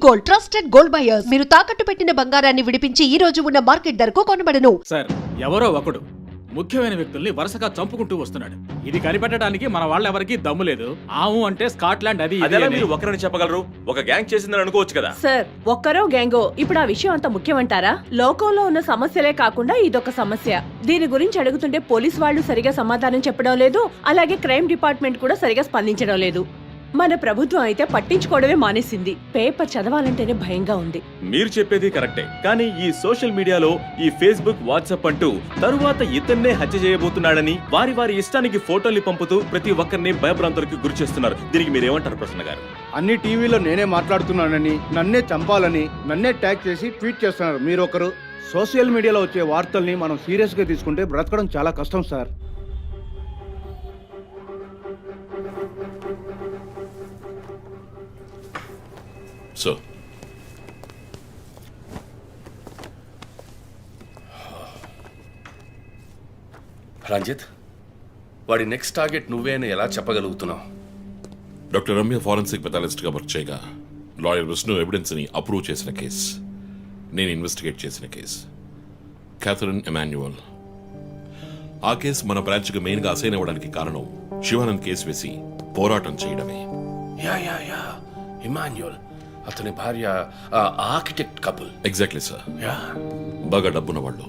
Gold, trusted gold buyers. మీరు తాకట్టు పెట్టిన బంగారాన్ని విడిపించి ఈ రోజు ఉన్న మార్కెట్ ధరకు కొనబడను. సార్, ఎవరో ఒకడు ముఖ్యమైన వ్యక్తుల్ని వరుసగా చంపుకుంటూ వస్తున్నాడు. ఇది కనిపెట్టడానికి మన వాళ్ళెవరికి దమ్ము లేదు. ఆవు అంటే స్కాట్లాండ్ అది ఇది అదేలా అని. మీరు ఒకరిని చెప్పగలరు? ఒక గ్యాంగ్ చేసిందని అనుకోవచ్చు కదా. సార్, ఒక్కరో గ్యాంగో ఇప్పుడు ఆ విషయం అంత ముఖ్యమంటారా? లోకంలో ఉన్న సమస్యలే కాకుండా ఇదొక సమస్య. దీని గురించి అడుగుతుంటే పోలీస్ వాళ్ళు సరిగా సమాధానం చెప్పడం లేదు, అలాగే క్రైమ్ డిపార్ట్మెంట్ కూడా సరిగా స్పందించడం లేదు. మన ప్రభుత్వం అయితే పట్టించుకోవడమే మానేసింది. పేపర్ చదవాలంటేనే భయంగా ఉంది. మీరు చెప్పేది కరెక్టే, కానీ ఈ సోషల్ మీడియాలో ఈ ఫేస్బుక్, వాట్సాప్ అంటూ తరువాత ఇతన్నే హత్య చేయబోతున్నాడని వారి వారి ఇష్టానికి ఫోటోలు పంపుతూ ప్రతి ఒక్కరిని భయభ్రాంతులకు గురి చేస్తున్నారు. దీనికి మీరేమంటారు ప్రసన్న గారు? అన్ని టీవీలో నేనే మాట్లాడుతున్నానని, నన్నే చంపాలని, నన్నే ట్యాగ్ చేసి ట్వీట్ చేస్తున్నారు మీరొకరు. సోషల్ మీడియాలో వచ్చే వార్తల్ని మనం సీరియస్ గా తీసుకుంటే బ్రతకడం చాలా కష్టం సార్. సో రంజిత్, వాడి నెక్స్ట్ టార్గెట్ నువ్వే అని ఎలా చెప్పగలుగుతున్నావు? డాక్టర్ రమ్య ఫారెన్సిక్ పెథాలజిస్ట్గా వర్క్ చేయగా లాయర్ విష్ణు ఎవిడెన్స్ని అప్రూవ్ చేసిన కేస్, నేను ఇన్వెస్టిగేట్ చేసిన కేస్, క్యాథరిన్ ఎమాన్యువల్. ఆ కేసు మన బ్రాంచ్కి మెయిన్గా అసైన్ అవ్వడానికి కారణం శివానంద్ కేసు వేసి పోరాటం చేయడమే. యా ఇమాన్యుయల్, అతని భార్య ఆర్కిటెక్ట్ కపుల్. Exactly sir. బాగా డబ్బున్న వాళ్ళు.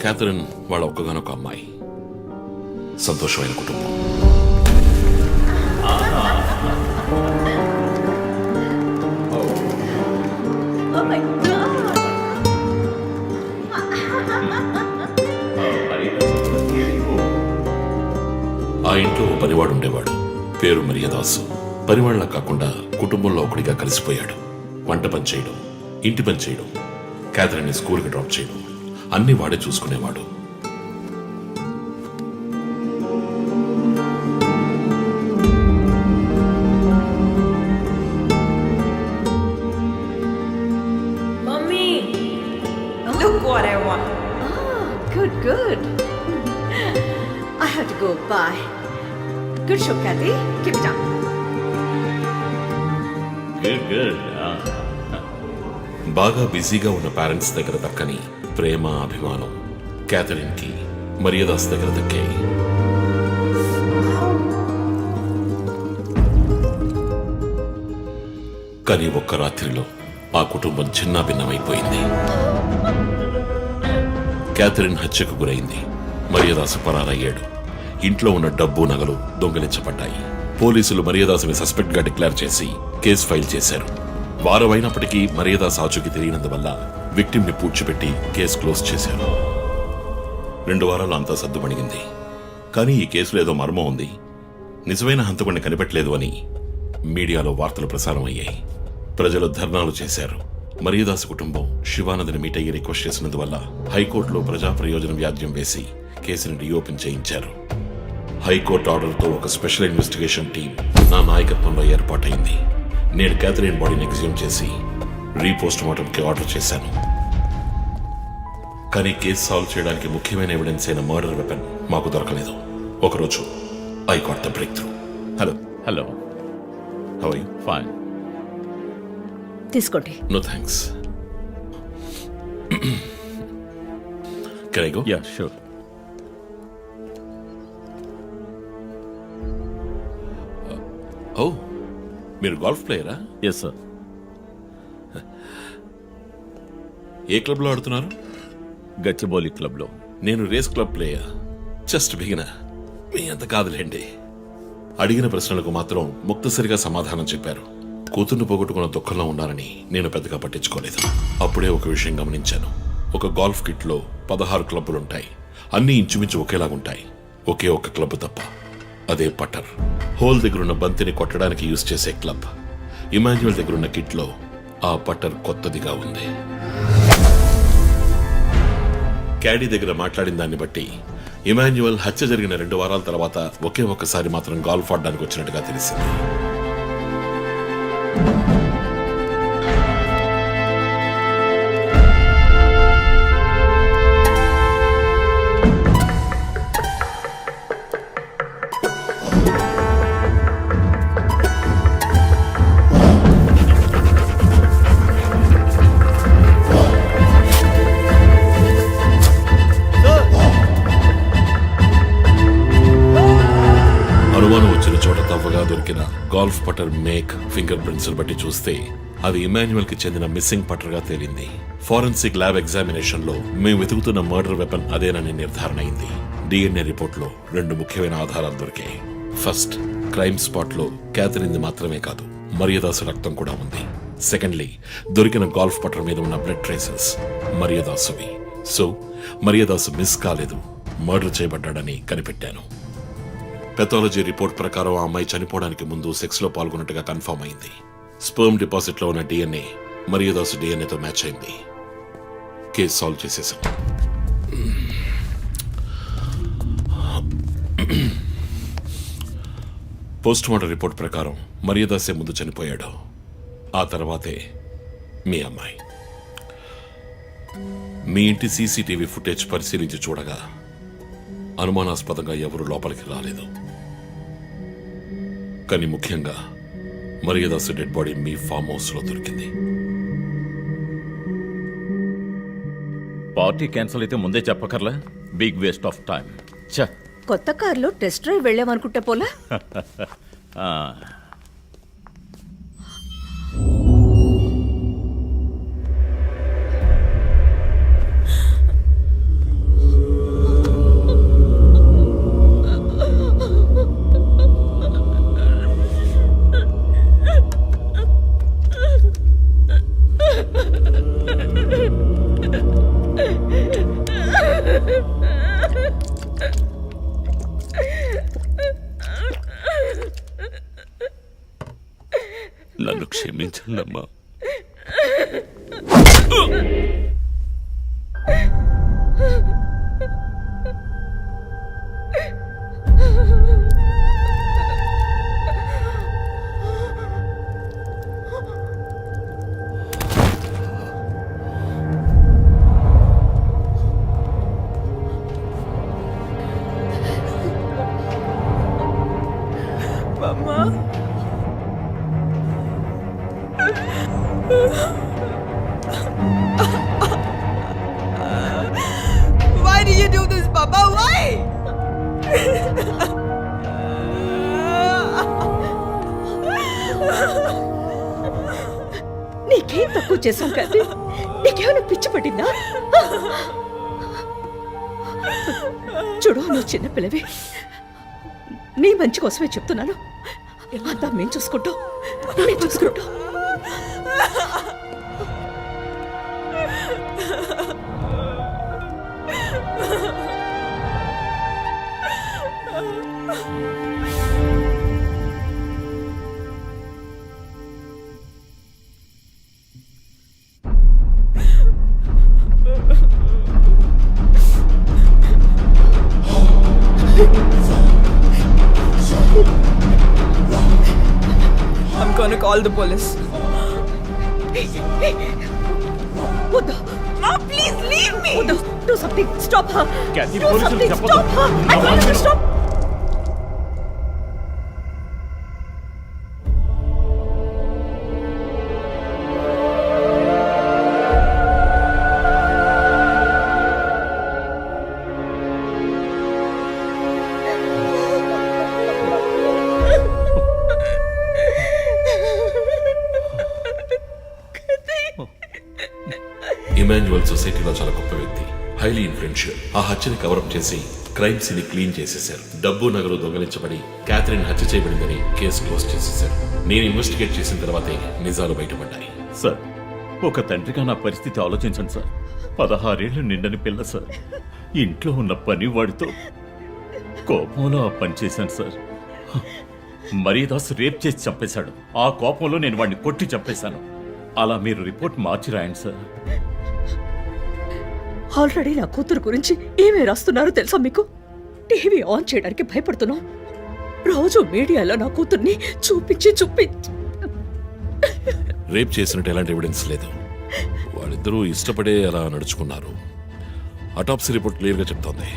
క్యాథరిన్ వాళ్ళ ఒక్కగానొక అమ్మాయి. సంతోషమైన కుటుంబం. ఆ ఇంట్లో ఓ పనివాడు ఉండేవాడు, పేరు మరియదాసు. పనివాళ్ళ కాకుండా కుటుంబంలో ఒకడిగా కలిసిపోయాడు. వంట పని చేయడం, ఇంటి పని చేయడం, క్యాథరిన్ని స్కూల్కి డ్రాప్ చేయడం అన్ని వాడే చూసుకునేవాడు. Mummy, Look what I want. Good. I have to go. Bye. Good show, Kathy. Keep it up. బాగా బిజీగా ఉన్న పేరెంట్స్ దగ్గర దక్కని ప్రేమ, అభిమానం క్యాథరిన్కి మరియదాస్ దగ్గర దక్కాయి. కానీ ఒక్క రాత్రిలో ఆ కుటుంబం చిన్నాభిన్నమైపోయింది. క్యాథరిన్ హత్యకు గురైంది. మరియదాసు పరారయ్యాడు. ఇంట్లో ఉన్న డబ్బు, నగలు దొంగిలించబడ్డాయి. పోలీసులు మరియదాసుని సస్పెక్ట్ గా డిక్లేర్ చేసి కేసు ఫైల్ చేశారు. వారం అయినప్పటికీ మరియదాస్ ఆచూకీ తెలియనందువల్ల విక్టిమ్ ని పూడ్చిపెట్టి కేసు క్లోజ్ చేశారు. 2 వారాలు అంతా సద్దుమణిగింది. కానీ ఈ కేసులో ఏదో మర్మం ఉంది, నిజమైన హంతకుడిని కనిపెట్టలేదు అని మీడియాలో వార్తలు ప్రసారం అయ్యాయి. ప్రజలు ధర్నాలు చేశారు. మరియదాసు కుటుంబం శివానందని మీట్ అయ్యి రిక్వెస్ట్ చేసినందువల్ల హైకోర్టులో ప్రజా ప్రయోజన వ్యాజ్యం వేసి కేసుని రీఓపెన్ చేయించారు. హైకోర్టు ఆర్డర్తో ఒక స్పెషల్ ఇన్వెస్టిగేషన్ టీం నా నాయకత్వంలో ఏర్పాటైంది. నేను క్యాథరిన్ బాడీని ఎగ్జ్యూమ్ చేసి రీపోస్ట్ మార్టంకి ఆర్డర్ చేశాను. కానీ కేసు సాల్వ్ చేయడానికి ముఖ్యమైన ఎవిడెన్స్ అయిన మర్డర్ వెపన్ మాకు దొరకలేదు. ఒకరోజు I got the breakthrough. Hello. How are you? Fine. తీసుకోండి. No thanks. Can I go? Yeah, sure. Oh, మీరు గోల్ఫ్ ప్లేయరా? Yes sir. ఏ క్లబ్లో ఆడుతున్నారు? గచ్చిబౌలి క్లబ్లో. నేను race club player, just beginner. మీ అంత కాదులేండి. అడిగిన ప్రశ్నలకు మాత్రం ముక్తసరిగా సమాధానం చెప్పారు. కూతుర్ను పోగొట్టుకున్న దుఃఖంలో ఉన్నారని నేను పెద్దగా పట్టించుకోలేదు. అప్పుడే ఒక విషయం గమనించాను. ఒక గోల్ఫ్ కిట్లో 16 క్లబ్బులుంటాయి. అన్నీ ఇంచుమించు ఒకేలాగుంటాయి. ఒకే ఒక్క క్లబ్ తప్ప, అదే పట్టర్. హోల్ దగ్గరున్న బంతిని కొట్టడానికి యూజ్ చేసే క్లబ్. ఇమాన్యువల్ దగ్గరున్న కిట్లో ఆ పట్టర్ కొత్తదిగా ఉంది. క్యాడీ దగ్గర మాట్లాడిన దాన్ని బట్టి ఇమాన్యువల్ హత్య జరిగిన 2 వారాల తర్వాత ఒకే ఒక్కసారి మాత్రం గోల్ఫ్ ఆడడానికి వచ్చినట్టుగా తెలిసింది. గోల్ఫ్ పటర్ మేక్ ఫింగర్ ప్రింట్స్ బట్టి చూస్తే అది ఇమాన్యుయల్ కి చెందిన మిస్సింగ్ పటర్ గా తేలింది. ఫోరెన్సిక్ ల్యాబ్ ఎగ్జామినేషన్ లో మేము వెతుకుతున్న మర్డర్ వెపన్ అదేనని నిర్ధారణ అయింది. డిఎన్ఏ రిపోర్ట్ లో 2 ముఖ్యమైన ఆధారాలు దొరికాయి. ఫస్ట్, క్రైమ్ స్పాట్ లో క్యాథరిన్ మాత్రమే కాదు, మరియదాసు రక్తం కూడా ఉంది. సెకండ్లీ, దొరికిన గోల్ఫ్ పటర్ మీద ఉన్న బ్లడ్ ట్రేసెస్ మరియదాసువి. సో మరియదాసు మిస్ కాలేదు, మర్డర్ చేయబడ్డాడని కనిపెట్టాను. పెథాలజీ రిపోర్ట్ ప్రకారం ఆ అమ్మాయి చనిపోవడానికి ముందు సెక్స్ లో పాల్గొన్నట్టుగా కన్ఫర్మ్ అయింది. స్పర్మ్ డిపాజిట్ లో ఉన్న డిఎన్ఏ మరియదాసు డిఎన్ఏతో మ్యాచ్ అయింది. కేసు సాల్వ్ చేసేసాం. పోస్ట్ మార్టం రిపోర్ట్ ప్రకారం మరియదాసే ముందు చనిపోయాడు, ఆ తర్వాతే మీ అమ్మాయి. మీ ఇంటి సీసీటీవీ ఫుటేజ్ పరిశీలించి చూడగా అనుమానాస్పదంగా ఎవరూ లోపలికి రాలేదు. కానీ ముఖ్యంగా మరియదాసు డెడ్ బాడీ మీ ఫామ్ హౌస్ లో దొరికింది. పార్టీ క్యాన్సిల్ అయితే ముందే చెప్పకర్లా, బిగ్ వేస్ట్ ఆఫ్ టైం. ఛ! కొత్త కారులో టెస్ట్ డ్రైవ్ వెళ్ళామనుకుంటా పోలా. ఆ, నన్ను క్షమించండమ్మా. Why do you do this, Papa? Why? నీకేం తక్కువ చేశాం కదా? నీకేమైనా పిచ్చి పట్టిందా? చూడు, నువ్వు చిన్నపిల్లవి, నీ మంచి కోసమే చెప్తున్నాను. అంతా మేము చూసుకుంటాం. I'm gonna call the police. వద్దు. Mom, please leave me. వద్దు. Do something. Stop her. Kathy, Do పోలీసులు something. చెప్పొద్దు. Stop her. I told you to stop. Emmanuel సొసైటీలో చాలా గొప్ప వ్యక్తి, హైలీ ఇన్ఫ్లుయెన్షియల్. ఆ హత్యని కవరప్ చేసి క్రైమ్ సీన్ క్లీన్ చేసేశారు. డబ్బు నగలు దొంగలించబడి క్యాథరిన్ హత్య చేయబడిందని కేసు క్లోజ్ చేసేశారు. నేను ఇన్వెస్టిగేట్ చేసిన తర్వాతే నిజాలు బయటపడ్డాయి. సార్, ఒక తండ్రిగా నా పరిస్థితి ఆలోచించండి సార్. 16 ఏళ్ళు నిండని పిల్ల సార్. ఇంట్లో ఉన్న పని వాడితో కోపంలో ఆ పని చేశాను సార్. మరియదాసు రేప్ చేసి చంపేశాడు. ఆ కోపంలో నేను వాడిని కొట్టి చంపేశాను. అలా మీరు రిపోర్ట్ మార్చి రాయండి సార్. ఆల్రెడీ నా కూతురు గురించి ఏమేమి రాస్తున్నారో తెలుసా మీకు? టీవీ ఆన్ చేయడానికి భయపడుతున్నాం. రోజు మీడియాలో నా కూతుర్ని చూపించి రేప్ చేసినట్టు ఎలాంటి ఎవిడెన్స్ లేదు. వాళ్ళిద్దరూ ఇష్టపడే అలా నడుచుకున్నారు. అటాప్సీ రిపోర్ట్ క్లియర్ గా చెప్తోంది.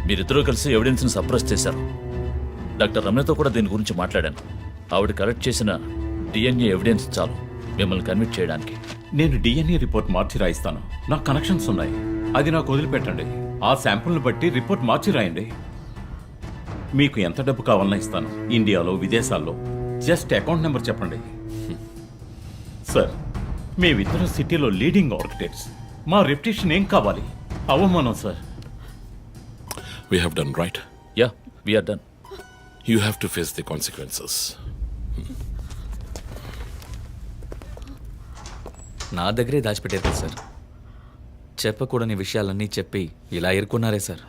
మీరిద్దరూ కలిసి ఎవిడెన్స్ ని సప్రెస్ చేశారు. డాక్టర్ రమణతో కూడా దీని గురించి మాట్లాడాను. ఆవిడ కలెక్ట్ చేసిన డిఎన్ఏ ఎవిడెన్స్ చాలు మిమ్మల్ని కన్విట్ చేయడానికి. నేను డిఎన్ఏ రిపోర్ట్ మార్చి రాయిస్తాను. నాకు కనెక్షన్స్ ఉన్నాయి. అది నాకు వదిలిపెట్టండి. ఆ శాంపుల్ని బట్టి రిపోర్ట్ మార్చి రాయండి. మీకు ఎంత డబ్బు కావాలన్నా ఇస్తాను. ఇండియాలో, విదేశాల్లో జస్ట్ అకౌంట్ నెంబర్ చెప్పండి. సార్, మేమిద్దరం సిటీలో లీడింగ్ ఆర్కిటెక్ట్స్. మా రెప్యుటేషన్ ఏం కావాలి? అవమానం sir. We have done right. Yeah, we are done. You have to face the consequences. నా దగ్గరే దాచిపెట్టారు కదా సార్. చెప్పకూడని విషయాలన్నీ చెప్పి ఇలా ఇరుక్కున్నారే సార్.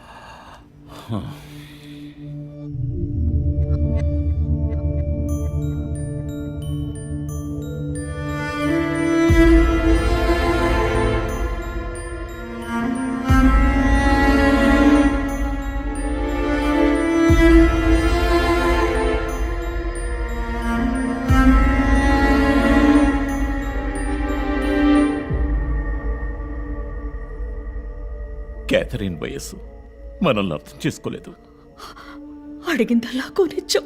క్యాథరిన్ వయస్సు మనల్ని అర్థం చేసుకోలేదు. అడిగిందల్లా కొనిచ్చాం.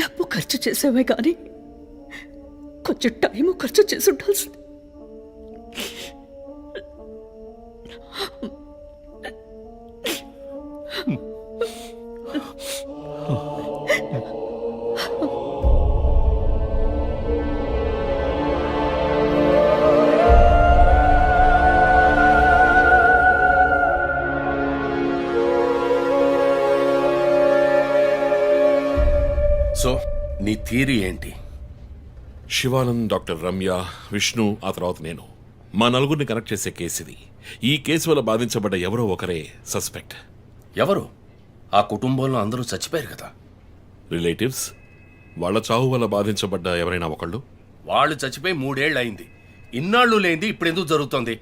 డబ్బు ఖర్చు చేసేవే కానీ కొంచెం టైం ఖర్చు చేసి ఉండాల్సింది. సో నీ థియరీ ఏంటి? శివానంద్, డాక్టర్ రమ్య, విష్ణు, ఆ తర్వాత నేను, మా నలుగురిని కనెక్ట్ చేసే కేసు ఇది. ఈ కేసు వల్ల బాధించబడ్డ ఎవరో ఒకరే సస్పెక్ట్. ఎవరు? ఆ కుటుంబంలో అందరూ చచ్చిపోయారు కదా. రిలేటివ్స్. వాళ్ళ చావు వల్ల బాధించబడ్డ ఎవరైనా ఒకళ్ళు. వాళ్ళు చచ్చిపోయి 3 ఏళ్ళు అయింది. ఇన్నాళ్ళు లేనిది ఇప్పుడు ఎందుకు జరుగుతోంది?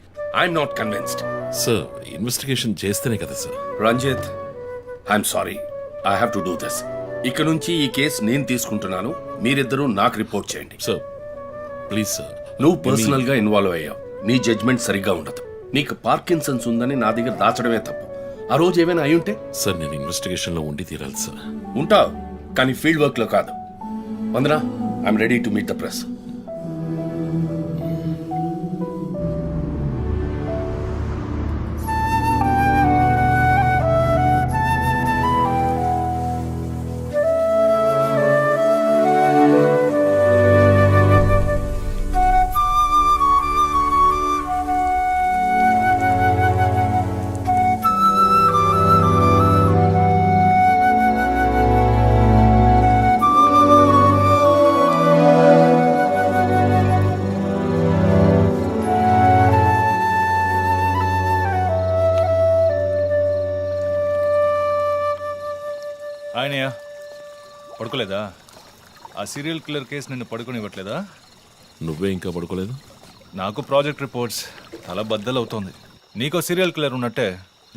I'm not convinced. Sir, investigation చేస్తేనే కదా sir. Ranjit, I'm sorry, I have to do this. ఇక నుంచి ఈ కేసు నేను తీసుకుంటున్నాను. మీరిద్దరూ నాకు రిపోర్ట్ చేయండి. Sir please sir. నువ్వు పర్సనల్ గా ఇన్వాల్వ్ అయ్యావు. నీ జడ్జ్మెంట్ సరిగ్గా ఉండదు. నీకు పార్కిన్సన్స్ ఉందని నా దగ్గర దాచడమే తప్పు. ఆ రోజు ఏమైనా అయి ఉంటే? సార్, నేను ఇన్వెస్టిగేషన్ లో ఉండి తీరాలి సార్. ఉంటావు, కానీ ఫీల్డ్ వర్క్ లో కాదు. Vandana, I'm ready to meet the press. ఆయనయ్య పడుకోలేదా? ఆ సీరియల్ కిల్లర్ కేసు నిన్ను పడుకోనివ్వట్లేదా? నువ్వే ఇంకా పడుకోలేదు? నాకు ప్రాజెక్ట్ రిపోర్ట్స్ తల బద్దలవుతోంది. నీకో సీరియల్ కిల్లర్ ఉన్నట్టే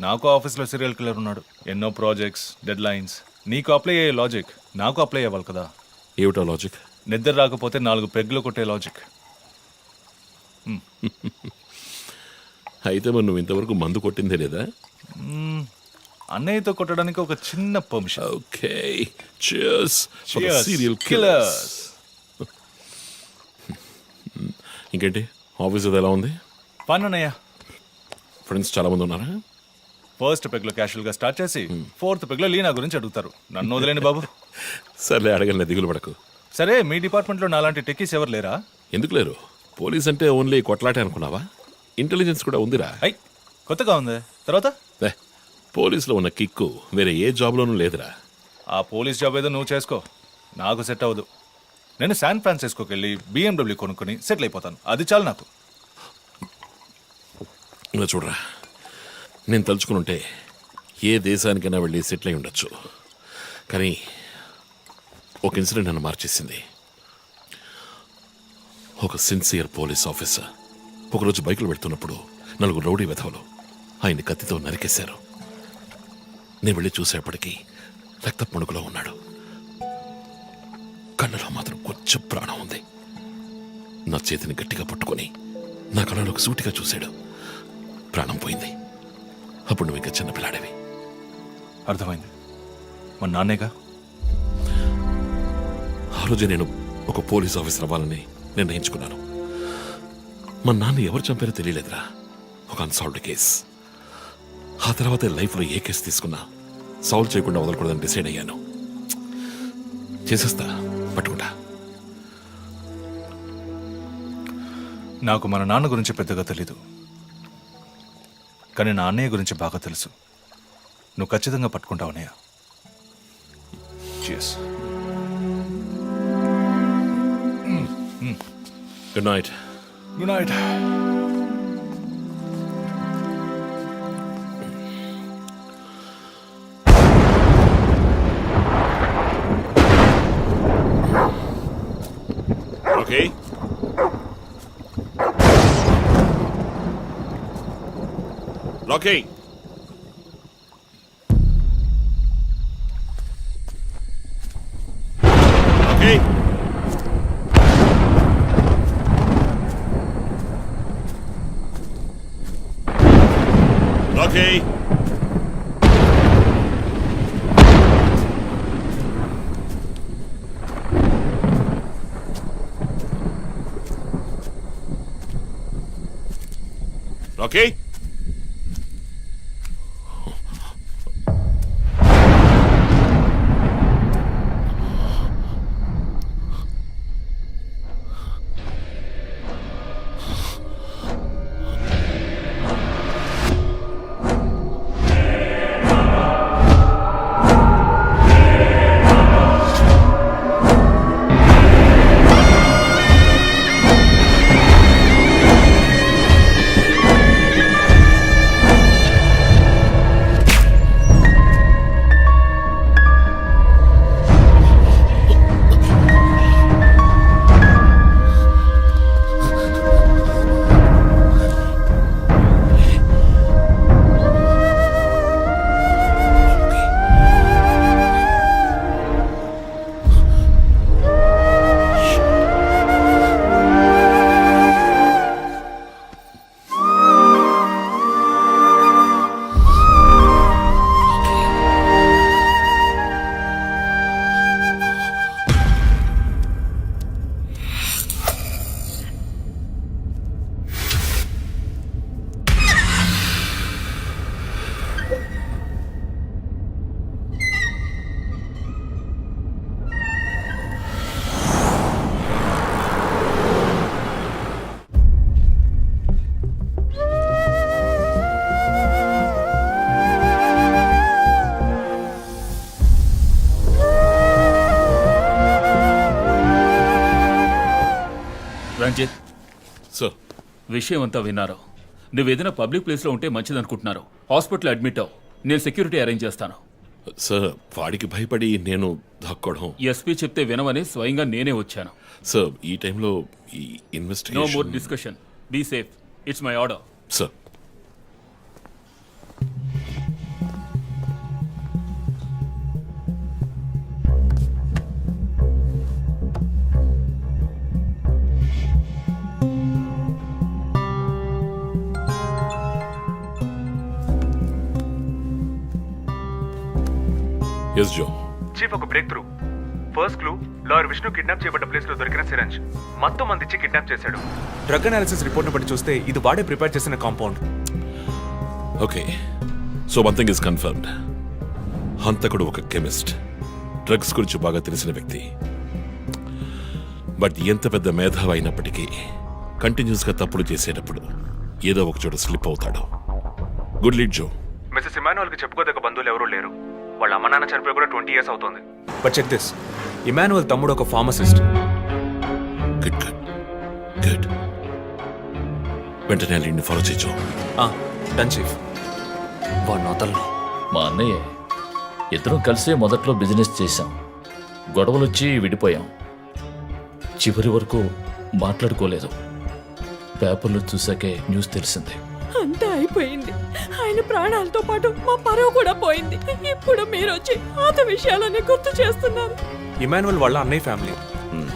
నాకు ఆఫీస్లో సీరియల్ కిల్లర్ ఉన్నాడు. ఎన్నో ప్రాజెక్ట్స్, డెడ్ లైన్స్. నీకు అప్లై అయ్యే లాజిక్ నాకు అప్లై అవ్వాలి కదా. ఏమిటో లాజిక్? నిద్ర రాకపోతే 4 పెగ్గులు కొట్టే లాజిక్. అయితే మరి నువ్వు ఇంతవరకు మందు కొట్టిందే లేదా? అన్నయ్యతో కొట్టడానికి ఒక చిన్న permission. Okay, cheers for the Cheers, serial killers. killers. ఇంకేంటి, ఆఫీస్ అది ఎలా ఉంది? ఫన్ అన్నయ్య. ఫ్రెండ్స్ చాలా మంది ఉన్నారా? ఫస్ట్ పెగ్ లో క్యాషువల్ గా స్టార్ట్ చేసి 4th పెగ్ లో లీనా గురించి అడుగుతారు. నన్ను వదిలేండి బాబు. సర్లే, అడగలే, దిగులు పడకు. సరే, మీ డిపార్ట్మెంట్ లో నాలాంటి టెక్కీస్ ఎవరు లేరా? ఎందుకు లేరు? పోలీస్ అంటే ఓన్లీ కొట్లాటే అనుకున్నావా? ఇంటెలిజెన్స్ కూడా ఉందిరా. అయ్, కొత్తగా ఉంది. తర్వాత పోలీసులో ఉన్న కిక్కు వేరే ఏ జాబ్లోనూ లేదురా. ఆ పోలీస్ జాబ్ ఏదో నువ్వు చేసుకో, నాకు సెట్ అవ్వదు. నేను శాన్ ఫ్రాన్సిస్కోకి వెళ్ళి BMW కొనుక్కొని సెటిల్ అయిపోతాను. అది చాలు నాకు. ఇలా చూడరా, నేను తలుచుకుని ఉంటే ఏ దేశానికైనా వెళ్ళి సెటిల్ అయి ఉండొచ్చు. కానీ ఒక ఇన్సిడెంట్ నన్ను మార్చేసింది. ఒక సిన్సియర్ పోలీస్ ఆఫీసర్ ఒకరోజు బైకులు పెడుతున్నప్పుడు 4 రౌడీ వెధవలు ఆయన్ని కత్తితో నరికేశారు. నేను వెళ్ళి చూసేపటికి రక్త పుణుకులో ఉన్నాడు. కళ్ళలో మాత్రం కొంచెం ప్రాణం ఉంది. నా చేతిని గట్టిగా పట్టుకొని నా కళ్ళలోకి సూటిగా చూశాడు. ప్రాణం పోయింది. అప్పుడు నువ్వు ఇంకా చిన్నపిల్లాడేవి. అర్థమైంది. మా నాన్నేగా. ఆ రోజు నేను ఒక పోలీస్ ఆఫీసర్ అవ్వాలని నిర్ణయించుకున్నాను. మా నాన్న ఎవరు చంపారో తెలియలేదురా. ఒక అన్సాల్వ్డ్ కేస్. ఆ తర్వాత లైఫ్లో ఏ కేసు తీసుకున్నా సాల్వ్ చేయకుండా వదలకూడదని డిసైడ్ అయ్యాను. చేసేస్తా, పట్టుకుంటా. నాకు మన నాన్న గురించి పెద్దగా తెలీదు, కానీ నా అన్నయ్య గురించి బాగా తెలుసు. నువ్వు ఖచ్చితంగా పట్టుకుంటావు అన్నయ్య. Cheers. Good night. Good night. Okay. Locking. Okay. Okay. Okay. Ranjit, sir, విషయం అంతా విన్నారు. నువ్వేదైనా పబ్లిక్ ప్లేస్లో ఉంటే మంచిదనుకుంటున్నారు. హాస్పిటల్ అడ్మిట్ అవ్వు, నేను సెక్యూరిటీ అరేంజ్ చేస్తాను. సార్, వాడికి భయపడి నేను దాక్కోవడం. ఎస్పీ చెప్తే వినవని స్వయంగా నేనే వచ్చాను. సార్, ఈ టైంలో ఈ no more investigation. Discussion. Be safe. It's my order. Sir, yes Joe. Chief, ఒక breakthrough. First clue, lawyer Vishnu kidnap చేయబడ్డ ప్లేస్ లో దొరికిన సిరంజ్ మొత్తం మంది ఇచ్చి కిడ్నాప్ చేశాడు. డ్రగ్ అనాలిసిస్ రిపోర్ట్ బట్టి చూస్తే ఇది వాడే ప్రిపేర్ చేసిన compound. Okay, so one thing is confirmed. హంతకుడు ఒక కెమిస్ట్, డ్రగ్స్ గురించి బాగా తెలిసిన వ్యక్తి. బట్ ఎంత పెద్ద మేధావి అయినప్పటికీ కంటిన్యూస్గా తప్పులు చేసేటప్పుడు ఏదో ఒక చోట స్లిప్ అవుతాడు. గుడ్ లీడ్ జో. మిస్సెస్ ఇమానువల్ కి చెప్పుకోదగ్గ బంధువులు ఎవరూ లేరు. వాళ్ళ అమ్మ నాన్న చనిపోయి కూడా 20 years అవుతుంది. బట్ చెక్ దిస్, ఇమానువల్ తమ్ముడు ఒక ఫార్మసిస్ట్. Good good good. వెంటనే లీడ్ని ఫాలో చేయొచ్చు. Done chief. వాడిని వదలను. మా అన్నయ్య ఇద్దరం కలిసే మొదట్లో బిజినెస్ చేశాం. గొడవలు వచ్చి విడిపోయాం. చివరి వరకు మాట్లాడుకోలేదు. పేపర్లో చూసాకే న్యూస్ తెలిసింది. అంతా అయిపోయింది. ఆయన ప్రాణాలతో పాటు మా పరువు కూడా పోయింది. ఇప్పుడు మీరు వచ్చి పాత విషయాలన్నీ గుర్తు చేస్తున్నారు. ఇమానువల్ వాళ్ళ అన్నయ్య ఫ్యామిలీ,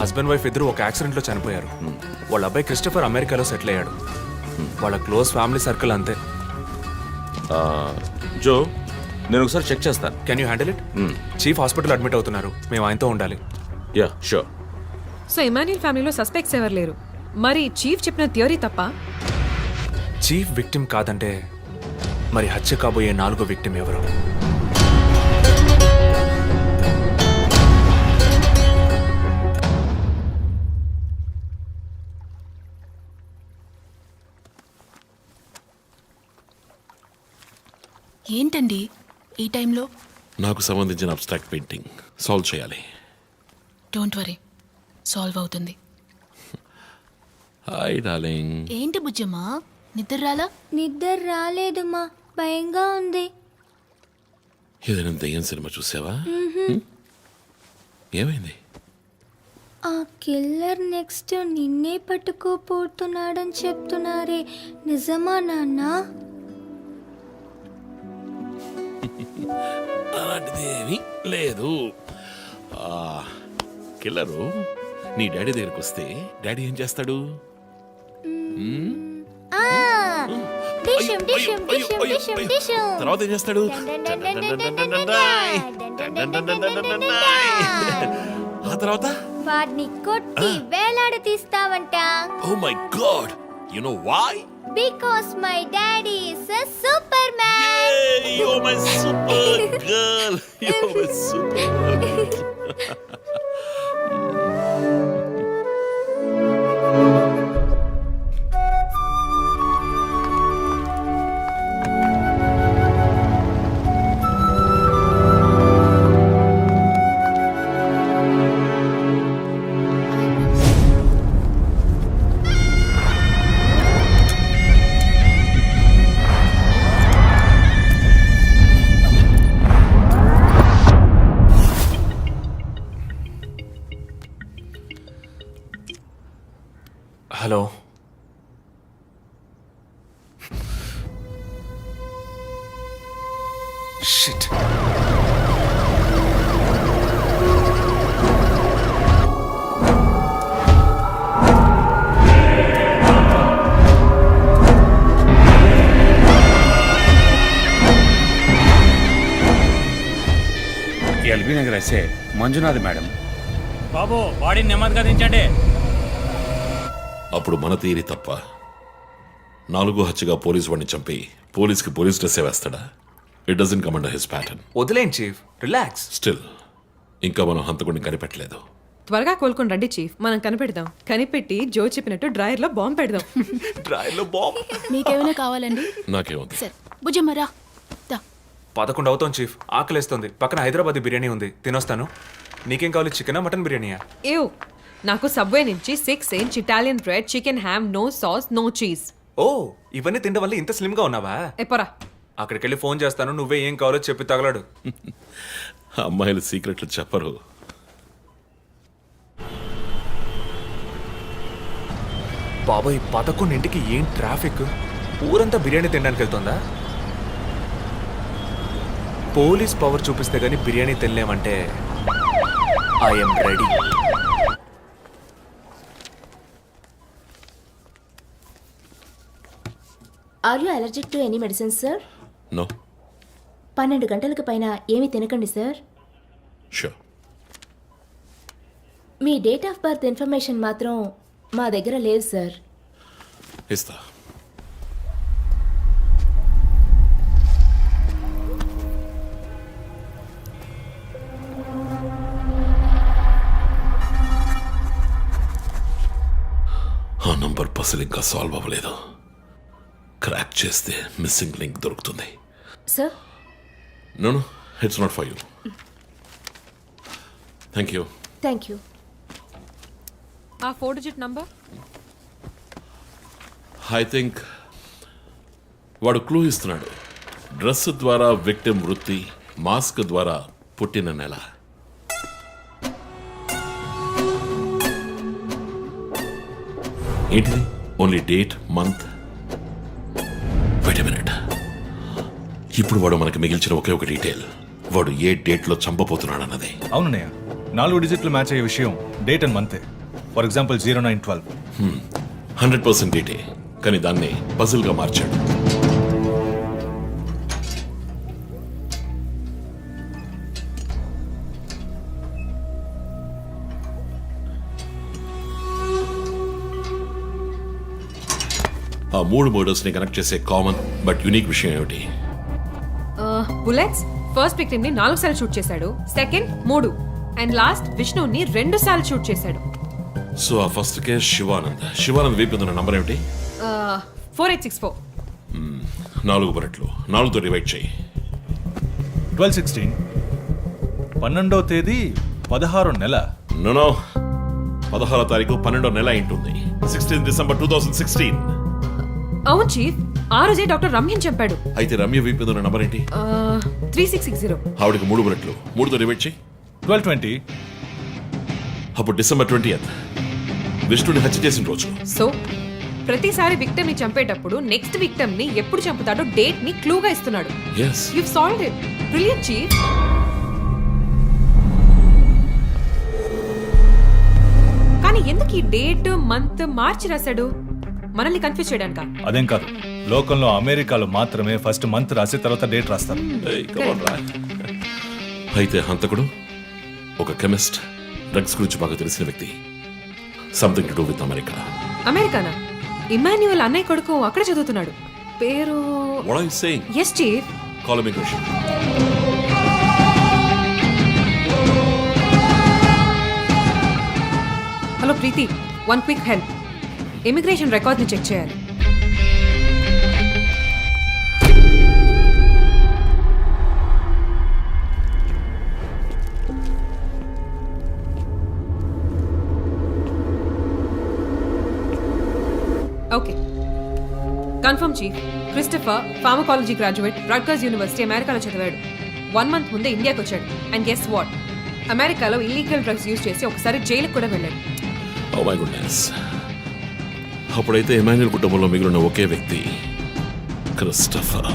హస్బెండ్ వైఫ్ ఇద్దరు ఒక యాక్సిడెంట్ లో చనిపోయారు. వాళ్ళ అబ్బాయి క్రిస్టఫర్ అమెరికాలో సెటిల్ అయ్యాడు. వాళ్ళ క్లోజ్ ఫ్యామిలీ సర్కిల్ అంతే. జో, నేను ఒకసారి చెక్ చేస్తాను. Can you handle it? Chief hospital admit అవుతున్నారు, మేము ఆయనతో ఉండాలి. Yeah sure. సో ఇమాన్యుల్ ఫ్యామిలీలో సస్పెక్ట్స్ ఎవరు లేరు. మరి చీఫ్ చెప్పిన థియరీ తప్ప? చీఫ్ విక్టిమ్ కాదంటే మరి హత్య కాబోయే 4వ విక్టిమ్ ఎవరు? ఏంటండి ఈ టైంలో? నాకు సంబంధించిన అబ్స్ట్రాక్ట్ పెయింటింగ్ సాల్వ్ చేయాలి. డోంట్ వరీ, సాల్వ్ అవుతుంది. Hi darling. ఏంటి బుజ్జమ్మా, నిద్ర రాలా? నిద్ర రాలేదుమా, భయంగా ఉంది. ఏదైనా దెయ్యం సినిమా చూసావా? ఏమైంది? ఆ కిల్లర్ నెక్స్ట్ నిన్నే పట్టుకోపోతున్నాడని చెప్తున్నారే, నిజమా నాన్న? అలాంటిదేమీ లేదు. కిల్లరు నీ డాడీ దగ్గరికి వస్తే డాడీ ఏం చేస్తాడు? డిషం డిషం డిషం డిషం డిషం. తర్వాత ఏం చేస్తాడు? ఆ తర్వాత వాడిని కొట్టి వేలాడ తీస్తావంట. Oh my god, you know why? Because my daddy is a superman. You are my super girl. You are my super. Hello, shit. LB Nagar SA Manjunath madam. బాబు బాడీని నెమ్మదిగా దించండి. అప్పుడు మన తీరి తప్ప 4 హత్యగా పోలీసు వాడిని చంపి పోలీస్కి పోలీస్ డ్రెస్సే వేస్తాడా? It doesn't come under his pattern. వదిలేం చీఫ్, రిలాక్స్. స్టిల్ ఇంకా మనం హంతకుడిని కనిపెట్టలేదు. త్వరగా కోలుకొని రండి చీఫ్, మనం కనిపెడదాం. కనిపెట్టి జో చెప్పినట్టు డ్రాయర్లో బాంబు పెడదాం. డ్రాయర్లో బాంబ్? మీకేమైనా కావాలండి? నాకేముంది? సరే బుజ్జమ్మ రా. 11 అవుతాం చీఫ్, ఆకలేస్తుంది. పక్కన హైదరాబాద్ బిర్యానీ ఉంది, తినొస్తాను. నీకేం కావాలి, చికెనా మటన్ బిర్యానీయా? ఏవ్, నాకు సబ్వే నుంచి 6 inch Italian bread, chicken ham, no sauce, no cheese. Oh, ఇవన్నీ తినడం వల్ల ఇంత స్లిమ్ గా ఉన్నావా? ఎప్పరా, అక్కడికి వెళ్ళి ఫోన్ చేస్తాను, నువ్వే ఏం కావాలో చెప్పి తగలాడు. అమ్మాయిలు సీక్రెట్లు చెప్పరు. బాబాయ్ 11ంటికి ఏం ట్రాఫిక్! ఊరంతా బిర్యానీ తినడానికి వెళ్తుందా? పోలీస్ పవర్ చూపిస్తే గానీ బిర్యానీ తినలేమంటే I'm ready. Are you allergic to any medicine sir? No. 12 గంటలకు పైన ఏమీ తినకండి సార్. షూర్. మీ డేట్ ఆఫ్ బర్త్ ఇన్ఫర్మేషన్ మాత్రం మా దగ్గర లేదు సార్. ఇస్తా. ఆ నంబర్ పసిల్ ఇంకా సాల్వ్ అవ్వలేదు. క్రాక్ చేస్తే మిస్సింగ్ లింక్ దొరుకుతుంది. Sir? No no, it's not for you. Thank you. Thank you. ఆ 4 డిజిట్ నంబర్? ఐ థింక్ వాడు క్లూ ఇస్తున్నాడు. డ్రెస్ ద్వారా విక్టిమ్ వృత్తి, మాస్క్ ద్వారా పుట్టిన నెల. ఏంటిది? Only date, month. Wait a minute. ఇప్పుడు వాడు మనకి మిగిల్చిన ఒకే ఒక డీటెయిల్, వాడు ఏ డేట్లో చంపబోతున్నాడు అన్నది. అవునన్నయ్య, 4 డిజిట్లు మ్యాచ్ అయ్యే విషయం డేట్ అండ్ మంతే. For example 0912. 100% డేటే, కానీ దాన్ని పజిల్గా మార్చాడు. ఆ 3 మర్డర్స్ ని కనెక్ట్ చేసే కామన్ బట్ యునిక్ విషయం ఏమిటి? బుల్లెట్స్ ఫస్ట్ విక్టిమ్ ని 4 సార్లు షూట్ చేశాడు, సెకండ్ 3, అండ్ లాస్ట్ విష్ణుని 2 సార్లు షూట్ చేశాడు. సో ఆ ఫస్ట్ కేస్ శివానంద్ వీపు ఉన్న నంబర్ ఏమిటి? 4864. 4 బుల్లెట్లు 4తో డివైడ్ చేయి. 12/16 12వ తేదీ 16వ నెల. నో 16వ తారీఖు 12వ నెల అయింటుంది. 16 డిసెంబర్ 2016. అవును చీఫ్, ఆ రోజే డాక్టర్ రమ్యన్ చెప్పాడు. అయితే రమ్య వీపు మీద ఉన్న నంబర్ ఏంటి? 3660. ఆవిడకి 3 బుల్లెట్లు, 3తో డివైడ్ చేయి. 12/20. అప్పుడు డిసెంబర్ 20th విష్ణుని హత్య చేసిన రోజు. సో ప్రతిసారి విక్టమ్ ని చంపేటప్పుడు నెక్స్ట్ విక్టమ్ ని ఎప్పుడు చంపుతాడో డేట్ ని క్లూగా ఇస్తున్నాడు. Yes, you solved it. Brilliant chief. కానీ ఎందుకు ఈ డేట్ మంత్ మార్చి రాశాడు? మనల్ని కన్ఫ్యూజ్ చేయడానికా? అదేం కాదు, లోకంలో అమెరికాలో మాత్రమే ఫస్ట్ మంత్ రాసి తర్వాత డేట్ రాస్తారు. అయితే హంతకుడు ఒక కెమిస్ట్, డ్రగ్స్ గురించి బాగా తెలిసిన వ్యక్తి. Something to do with America. అమెరికానా? ఇమాన్యుయల్ అన్నయ్య కొడుకు అక్కడ చదువుతున్నాడు. పేరు What are you saying? Yes chief. Call immigration. Hello Preethi, one quick help. Immigration record ని చెక్ చేయాలి. Okay, confirm chief. Christopher pharmacology graduate, Rutgers University, అమెరికాలో చదివాడు. 1 month ముందే ఇండియాకి వచ్చాడు. అండ్ గెస్ వాట్, అమెరికాలో ఇల్లీగల్ డ్రగ్స్ యూజ్ చేసి ఒకసారి జైలుకి కూడా వెళ్ళాడు. Oh my goodness. అప్పుడైతే ఎమాన్యుయల్ కుటుంబంలో మిగిలిన ఒకే వ్యక్తి క్రిస్టఫర్.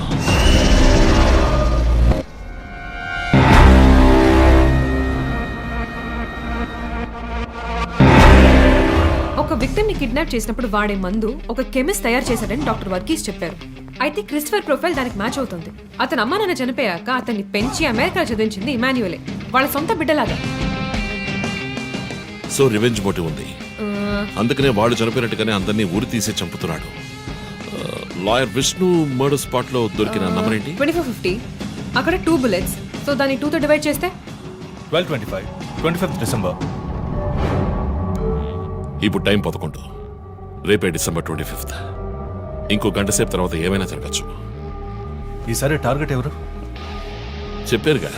ఒక విక్టిమ్ ని కిడ్నాప్ చేసినప్పుడు వాడే మందు ఒక కెమిస్ట్ తయారు చేశాడని డాక్టర్ వర్గీస్ చెప్పారు. అయితే క్రిస్టఫర్ ప్రొఫైల్ దానికి మ్యాచ్ అవుతుంది. అతని అమ్మ నాన్న చనిపోయాక అతన్ని పెంచి అమెరికా చదివించింది ఇమాన్యుయలే, వాళ్ళ సొంత బిడ్డలాగా. సో రివెంజ్ మోటివ్ ఉంది. అందుకనే వాడు చనిపోయినట్టుగానే అందరినీ ఊరి తీసి చంపుతున్నాడు. లాయర్ విష్ణు మర్డర్ స్పాట్ లో దొరికిన నంబర్ ఏంటి? 2450. అక్కడ 2 bullets. సో దాన్ని 2తో డివైడ్ చేస్తే 12/25 25th డిసెంబర్. ఇప్పుడు టైం 11. రేపే డిసెంబర్ 25th. ఇంకో గంట సేపు తర్వాత ఏమైనా జరగచ్చు. ఈసారి టార్గెట్ ఎవరు? చెప్పారుగా,